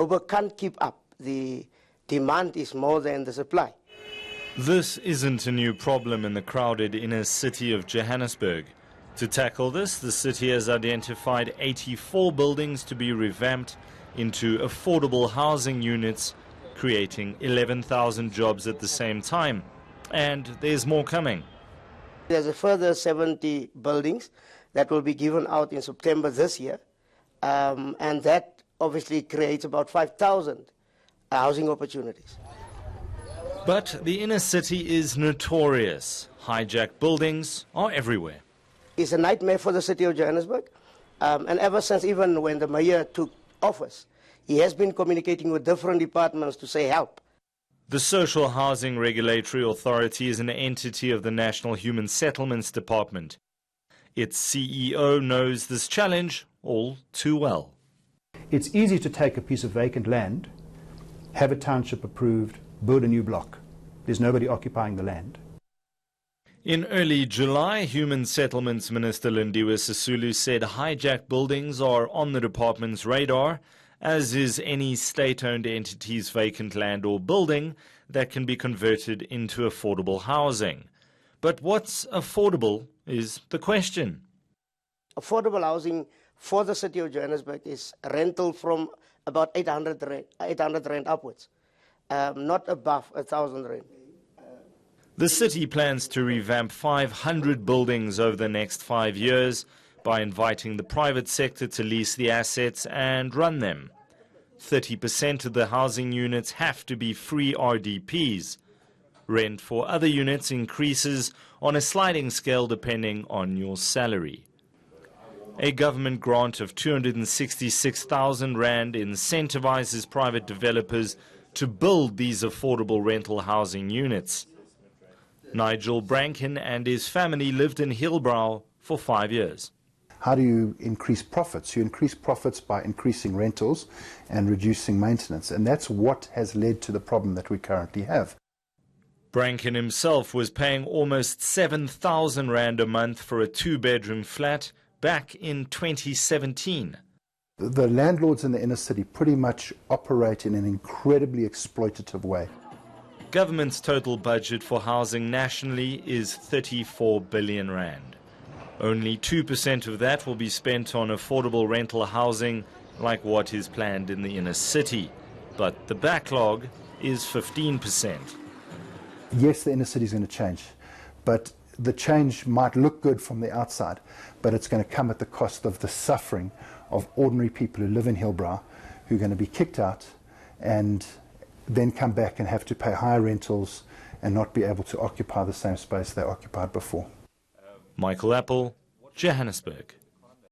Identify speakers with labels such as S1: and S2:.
S1: Joburg can't keep up. The demand is more than the supply.
S2: This isn't a new problem in the crowded inner city of Johannesburg. To tackle this, the city has identified 84 buildings to be revamped into affordable housing units, creating 11,000 jobs at the same time. And there's more coming.
S1: There's a further 70 buildings that will be given out in September this year, and that obviously creates about 5,000 housing opportunities.
S2: But the inner city is notorious. Hijacked buildings are everywhere.
S1: It's a nightmare for the city of Johannesburg, and ever since even when the mayor took office, he has been communicating with different departments to say help.
S2: The Social Housing Regulatory Authority is an entity of the National Human Settlements Department. Its CEO knows this challenge all too well.
S3: It's easy to take a piece of vacant land, have a township approved, build a new block. There's nobody occupying the land.
S2: In early July, Human Settlements Minister Lindiwe Sisulu said hijacked buildings are on the department's radar, as is any state-owned entity's vacant land or building that can be converted into affordable housing. But what's affordable is the question.
S1: Affordable housing for the city of Johannesburg is rental from about 800 rand upwards, not above 1,000 rand.
S2: The city plans to revamp 500 buildings over the next 5 years by inviting the private sector to lease the assets and run them. 30% of the housing units have to be free RDPs. Rent for other units increases on a sliding scale depending on your salary. A government grant of 266,000 rand incentivizes private developers to build these affordable rental housing units. Nigel Brankin and his family lived in Hillbrow for 5 years.
S4: How do you increase profits? You increase profits by increasing rentals and reducing maintenance, and that's what has led to the problem that we currently have.
S2: Brankin himself was paying almost 7,000 rand a month for a 2-bedroom flat back in 2017.
S4: The landlords in the inner city pretty much operate in an incredibly exploitative way.
S2: Government's total budget for housing nationally is 34 billion rand. Only 2% of that will be spent on affordable rental housing like what is planned in the inner city. But the backlog is 15%.
S4: Yes, the inner city is going to change, but the change might look good from the outside, but it's going to come at the cost of the suffering of ordinary people who live in Hillbrow, who are going to be kicked out and then come back and have to pay higher rentals and not be able to occupy the same space they occupied before.
S2: Michael Appel, Johannesburg.